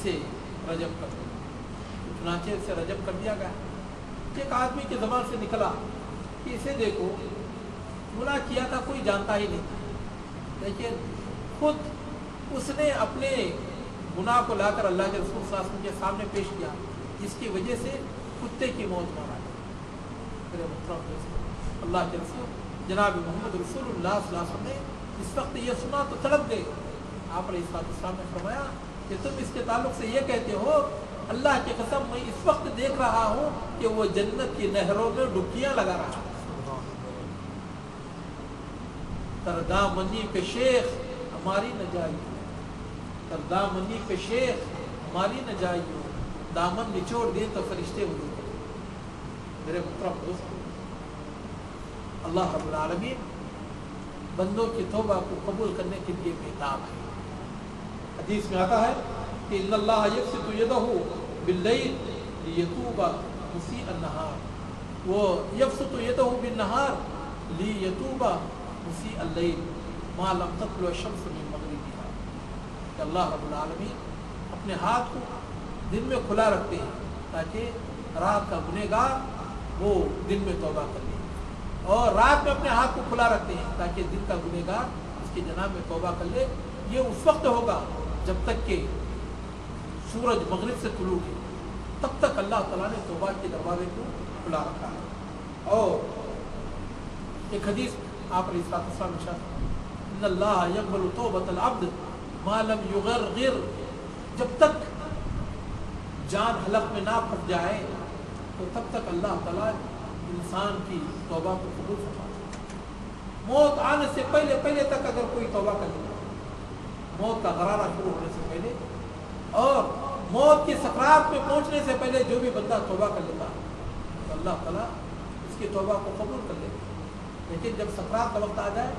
इसे रजब कर दो। चुनाचे इसे रजब कर दिया गया। एक आदमी के ज़बान से निकला कि इसे देखो गुनाह किया था कोई जानता ही नहीं, लेकिन खुद उसने अपने गुनाह को लाकर अल्लाह के रसूल सल्लल्लाहु अलैहि वसल्लम के सामने पेश किया, जिसकी वजह से कुत्ते की मौत मारा गया। अल्लाह के रसूल जनाब मोहम्मद रसूलुल्लाह सल्लल्लाहु अलैहि वसल्लम ने इस वक्त ये सुना तो तड़प गए। आप अलैहिस्सलाम ने फरमाया कि तुम इसके ताल्लुक से ये कहते हो, अल्लाह की कसम मैं इस वक्त देख रहा हूँ कि वो जन्नत की नहरों में डुबकियां लगा रहा है। तरदामनी पे शेख हमारी न जाइयो, तरदामनी पे शेख हमारी न जाइयो, दामन निचोड़ दे तो फरिश्ते वजू करें। मेरे मुहतरम दोस्तों, अल्लाह रब्बुल आलमीन बंदों की तौबा को कबूल करने के लिए बेताब है। हदीस में आता है कि इन्नल्लाह यबसुतु यदहु बिल्लैल लियतूबा मुसीअ अन्नहार व यबसुतु यदहु बिन्नहार लियतूबा मुसीअ अल्लैल मा लम तत्लु अश-शम्सु मिन मग़रिबिहा। कि अल्लाह रब्बुल आलमीन अपने हाथ को दिन में खुला रखते हैं ताकि रात का गुनहगार वो दिन में तौबा कर ले, और रात में अपने हाथ को खुला रखते हैं ताकि दिन का गुनहगार उसके जनाब में तौबा कर ले। ये उस वक्त होगा जब तक के सूरज मगरिब से तुलू है, तब तक अल्लाह ताला ने तौबा के दरवाजे को खुला रखा है। और एक हदीस आप अलैहिस्सलाम ने कहा, इन्नल्लाह यक़बलु तौबतल अब्द मा लम युग़रग़िर, जब तक जान हलक में ना फंस जाए तो तब तक अल्लाह ताला इंसान की तौबा को कबूल फरमाता है। मौत आने से पहले पहले तक अगर कोई तौबा कर ले, मौत का गरारा शुरू होने से पहले और मौत की सकरात में पहुंचने से पहले जो भी बंदा तौबा कर लेता तो अल्लाह ताला उसकी तौबा को कबूल कर लेता। लेकिन जब सकरात का वक्त आ जाए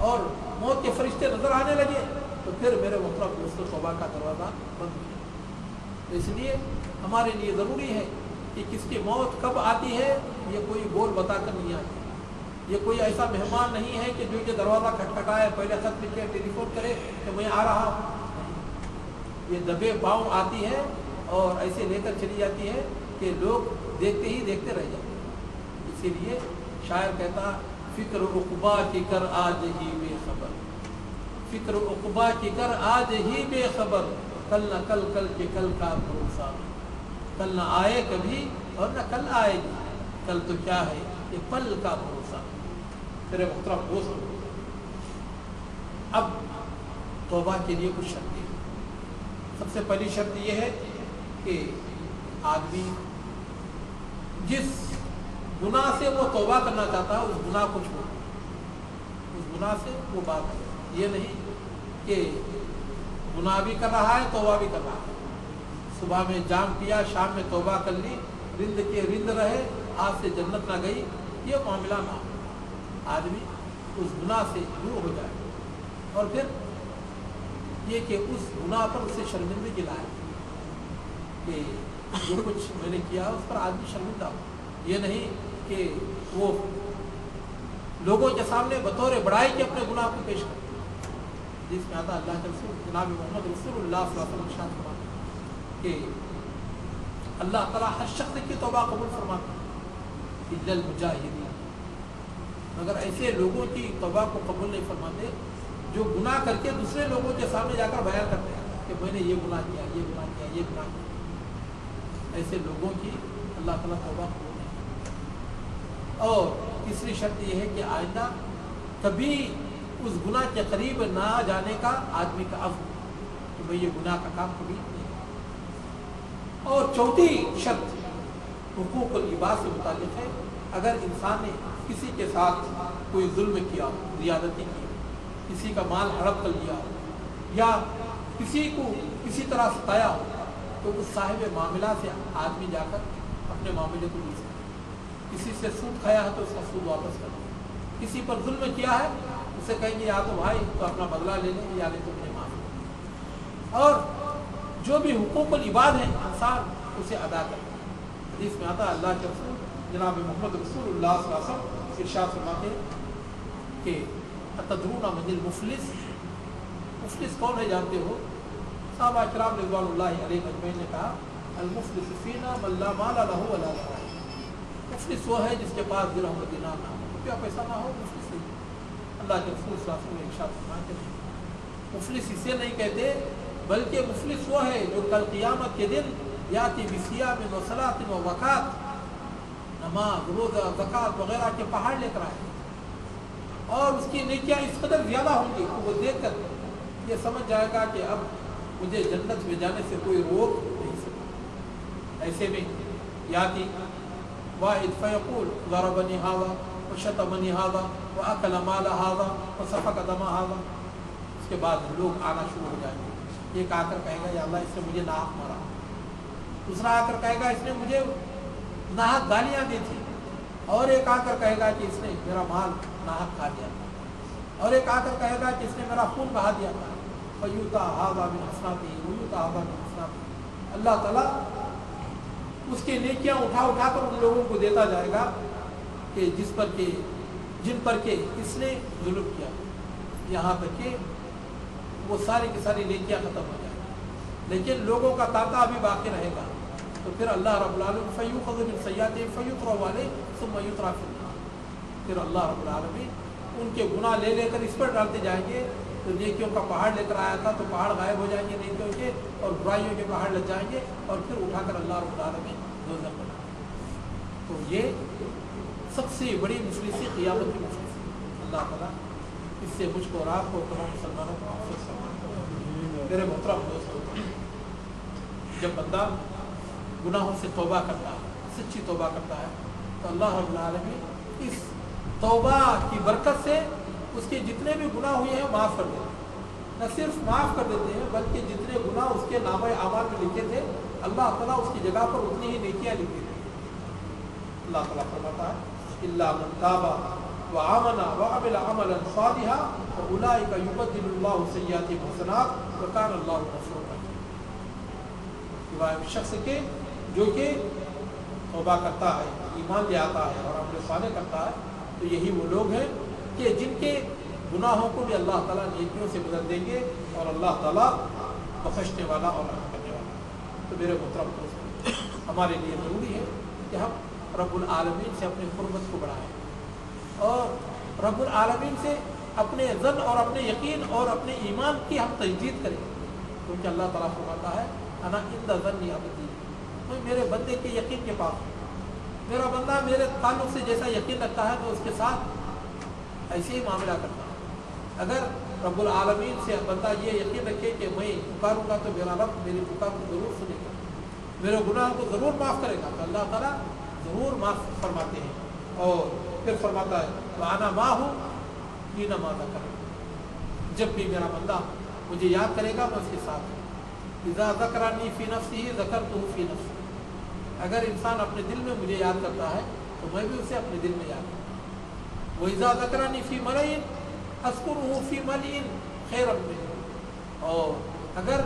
और मौत के फरिश्ते नजर आने लगे तो फिर मेरे मुहतरम दोस्तों तौबा का दरवाज़ा बंद हो जाए। तो इसलिए हमारे लिए ज़रूरी है कि किसकी मौत कब आती है ये कोई बोल बताकर नहीं आती। ये कोई ऐसा मेहमान नहीं है कि जो ये दरवाज़ा खटखटाए, पहले खत लिखे, टेलीफोन करे कि मैं आ रहा हूँ। ये दबे पाँव आती है और ऐसे लेकर चली जाती है कि लोग देखते ही देखते रह जाते हैं। इसीलिए शायर कहता, फ़िक्र उक़बा की कर आज ही बेखबर, फ़िक्र उक़बा की कर आज ही बेखबर, कल न कल कल के कल का भरोसा, कल न आए कभी और न कल आएगी, कल तो क्या है ये पल का भरोसा। मेरे मुहतरम दोस्तों, अब तौबा के लिए कुछ शर्तें। सबसे पहली शर्त यह है कि आदमी जिस गुनाह से वो तौबा करना चाहता है उस गुनाह को छोड़, उस गुनाह से वो बात करे। ये नहीं कि गुनाह भी कर रहा है तौबा भी कर रहा है, सुबह में जाम पिया शाम में तौबा कर ली, रिंद के रिंद रहे आज से जन्नत ना गई, ये मामला ना हो। आदमी उस गुनाह से दूर हो जाए और फिर ये कि उस गुनाह पर उसे शर्मिंदगी लाए कि जो कुछ मैंने किया उस पर आदमी शर्मिंदा हो। ये नहीं कि वो लोगों के सामने बतौर बड़ाई के अपने गुनाह को पेश करे। जिसमें आता अल्लाह के रसूल जनाब मोहम्मद रसूलुल्लाह सल्लल्लाहु अलैहि वसल्लम फरमाते कि अल्लाह ताला हर शख्स की तौबा कबूल फरमाता है इल्लल मुजाहिदीन, मगर ऐसे लोगों की तौबा को कबूल नहीं फरमाते जो गुनाह करके दूसरे लोगों के सामने जाकर बयान करते हैं कि मैंने ये गुनाह किया, ये गुनाह किया, ये गुनाह किया। ऐसे लोगों की अल्लाह ताला तौबा कबूल नहीं करता। और तीसरी शर्त यह है कि आइंदा कभी उस गुनाह के करीब ना जाने का आदमी का अज़्म कि मैं ये गुनाह का काम कभी नहीं करूँ। और चौथी शर्त हुकूकुल इबाद से मुताल्लिक़ है। अगर इंसान ने किसी के साथ कोई जुल्म किया, ज़ियादती की, किसी का माल हड़प कर लिया या किसी को किसी तरह सताया हो तो उस साहिब मामला से आदमी जाकर अपने मामले को पूछ सकता है। किसी से सूद खाया है तो उसका सूद वापस कर दे, किसी पर जुल्म किया है उसे कहेंगे या तो भाई तो अपना बदला ले लें या नहीं तो मुझे माफ। और जो भी हुकूकुल इबाद है इंसान उसे अदा करे। हदीस में आता अल्लाह के रसूल जनाब मोहम्मद रसूलुल्लाह सल्लल्लाहु अलैहि वसल्लम इरशाद फरमाते कि अतदरूना मनिल मुफलिस, मुफलिस कौन है जानते हो? साहबा किराम रिज़वानुल्लाहि अलैहिम अजमईन ने कहा अल-मुफ़लिसु फ़ीना मन ला माला लहु व ला दराहिम, मुफ़लिस वो है जिसके पास दिरहम व दीनार ना हो, रुपया पैसा ना हो, मुफ़लिस नहीं। अल्लाह के रसूल सल्लल्लाहु अलैहि वसल्लम ने इरशाद फरमाया कि मुफ़लिस इसे नहीं कहते, बल्कि मुफ़लिस वो है जो कल क़ियामत के दिन याती बिसियामिन व सलातिन व वक़ात, नमाज रोज़ा ज़कात वगैरह के पहाड़ लेकर आए और उसकी नेकियां इस कदर ज़्यादा होंगी कि वो देख कर ये समझ जाएगा कि अब मुझे जन्नत में जाने से कोई रोक नहीं सकता। ऐसे में याती वाहिद फ़यक़ूल ज़रबनी हाज़ा व शतमनी हाज़ा व अकल माल हाज़ा व सफ़क दम हाज़ा। उसके बाद लोग आना शुरू हो जाएंगे। एक आकर कहेगा या अल्लाह इसने मुझे नाहक मारा, दूसरा आकर कहेगा इसने मुझे नाहक गालियाँ दी थी, और एक आकर कहेगा कि इसने मेरा माल नाहक खा लिया था, और एक आकर कहेगा कि इसने मेरा खून बहा दिया था। फ़यूता हाज़ा मिन हसनाती वयूता हाज़ा मिन हसनाती, अल्लाह ताला उसकी नेकियां उठा उठा कर उन लोगों को देता जाएगा कि जिन पर के इसने जुल्म किया, यहाँ तक कि वो सारी की सारी नेकियां खत्म हो जाएगी, लेकिन लोगों का तांता अभी बाकी रहेगा। तो फिर अल्लाह रब्बुल आलमीन फ़युख़ज़ु मिन सय्यातिहिम फ़युतरहु अलैहि सुम्मा युतरा फ़िन नार, फिर अल्लाह रब्बुल आलमीन उनके गुनाह ले लेकर इस पर डालते जाएंगे। तो नेकियों का पहाड़ लेकर आया था तो पहाड़ गायब हो जाएंगे नेकियों के, और बुराइयों के पहाड़ लग जाएंगे, और फिर उठाकर अल्लाह रब्बुल आलमीन दोज़ख में डालेंगे। तो ये सबसे बड़ी मुफ़लिसी क़ियामत की मुफ़लिसी। अल्लाह ताला इससे मुझको और आपको तमाम मुसलमानों को महफूज़ फरमाए। मेरे मोहतरम दोस्तों, जब बंदा गुनाहों से तौबा करता है, सच्ची तौबा करता है, तो अल्लाह रब्बुल आलमीन इस तौबा की बरकत से उसके जितने भी गुनाह हुए हैं माफ़ कर देते हैं। न सिर्फ माफ़ कर देते हैं, बल्कि जितने गुनाह उसके नामे आमाल में लिखे थे, अल्लाह ताला उसकी जगह पर उतनी ही नेकियां लिख देते हैं। अल्लाह ताला फरमाता है इल्ला मन ताबा व आमना व अमिला अमलन सालिहा व उलाइका युबद्दिलुल्लाहु सय्यातिहिम हसनात व कान अल्लाहु गफूरन रहीम। सिवाय उस शख्स के जो कि तौबा करता है, ईमान ले आता है और अमल सालेह करता है, तो यही वो लोग हैं कि जिनके गुनाहों को भी अल्लाह ताला नेकियों से बदल देंगे, और अल्लाह ताला बख्शने वाला और रहम करने वाला। तो मेरे मोहतरम दोस्तों, हमारे लिए ज़रूरी है कि हम रब्बुल आलमीन से अपनी क़ुर्बत को बढ़ाएं, और रब्बुल आलमीन से अपने ज़न और अपने यकीन और अपने ईमान की हम तजदीद करें, क्योंकि अल्लाह ताला फरमाता है अना इंद ज़न्नी अब्दी, मैं मेरे बंदे के यकीन के पास हूँ। मेरा बंदा मेरे ताल्लुक़ से जैसा यकीन रखता है, तो उसके साथ ऐसे ही मामला करता है। अगर रब्बुल आलमीन से बंदा ये यकीन रखे कि मैं पुकारूंगा तो मेरा रब मेरी पुकार को ज़रूर सुनेगा, मेरे गुनाह को ज़रूर माफ़ करेगा, तो अल्लाह ताला ज़रूर माफ़ फरमाते हैं। और फिर फरमाता है तो आना माँ हूँ ये नमाज़ा करें, जब भी मेरा बंदा मुझे याद करेगा मैं उसके साथ हूँ। इज़ा ज़करनी फ़ी नफ़्सिही ज़करतुहु फ़ी नफ़्सी, अगर इंसान अपने दिल में मुझे याद करता है तो मैं भी उसे अपने दिल में याद करता हूँ। वइज़ा ज़करनी फ़ी मलइन अज़कुरुहु फ़ी मलइन खैरन मिन्हु, और अगर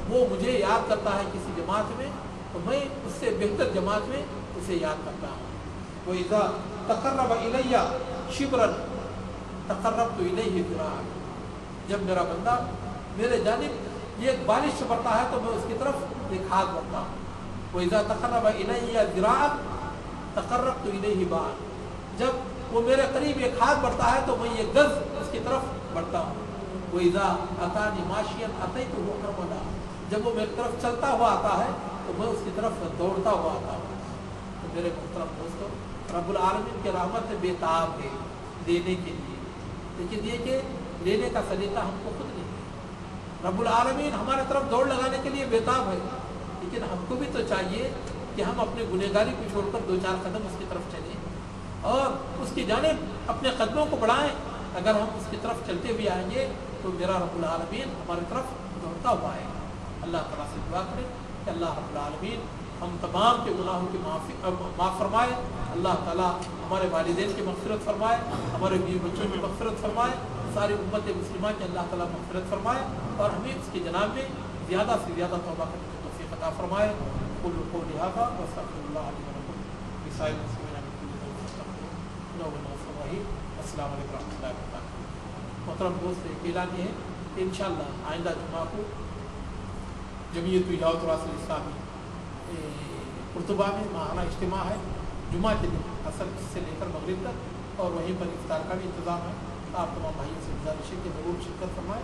वो मुझे याद करता है किसी जमात में तो मैं उससे बेहतर जमात में उसे याद करता हूँ। वइज़ा तक़र्रब इलैया शिब्रन तक़र्रबतु इलैहि ज़िराअन, जब मेरा बंदा मेरे जानिब ये एक बालिश से बढ़ता है तो मैं उसकी तरफ एक हाथ बढ़ता हूँ। वइज़ा तक़र्रब इलैया ज़िराअन तक़र्रबतु इलैहि बाअन, जब वो मेरे करीब एक हाथ बढ़ता है तो मैं ये गज़ उसकी तरफ बढ़ता हूँ। वइज़ा अतानी माशियन अतैतुहु हरवला, जब वो मेरी तरफ चलता हुआ आता है तो मैं उसकी तरफ दौड़ता हुआ आता हूँ। तो मेरे मोहतरम दोस्तों, रब्बुल आलमीन की रहमत से बेताब है देने के लिए, लेकिन ये कि लेने का सलीका हमको खुद नहीं है। रब्बुल आलमीन हमारे तरफ दौड़ लगाने के लिए बेताब है, लेकिन हमको भी तो चाहिए कि हम अपने गुनहगारी को छोड़कर दो चार कदम उसकी तरफ चलें और उसकी जानिब अपने कदमों को बढ़ाएं। अगर हम उसकी तरफ चलते हुए आएंगे तो मेरा रब्बुल आलमीन हमारी तरफ दौड़ता हुआ आएगा। अल्लाह ताला से दुआ करें कि अल्लाह रब्बुल आलमीन हम तमाम के गुनाहों की माफ़ फरमाए। अल्लाह ताला हमारे वालिदैन की मग़फ़िरत फरमाए, हमारे बीवी बच्चों की मग़फ़िरत फरमाए, सारी उम्मत मुस्लिमा की अल्लाह ताला मग़फ़िरत फरमाए, और हमें उसके जनाब में ज़्यादा से ज़्यादा तौबा करने की तौफ़ीक़ अता फरमाए। कुल्लु क़ौली हाज़ा व अस्तग़फ़िरुल्लाह लि व लकुम लिसाइरिल मुस्लिमीन मिन कुल्लि ज़ंबिन फस्तग़फ़िरूहु इन्नहु हुवल गफ़ूरुर रहीम। अस्सलामु अलैकुम व रहमतुल्लाहि व बरकातुहू। मोहतरम दोस्त, एक ऐलान ये है कि इंशाअल्लाह आइंदा जुमा को جمعیت احیاء التراث الاسلامی قرطبہ میں ماہانہ اجتماع ہے جمعہ کے دن عصر سے لے کر مغرب تک، اور وہیں پر افطار کا بھی انتظام ہے. آپ تمام بھائیوں سے گزارش ہے کہ ضرور شرکت فرمائیں.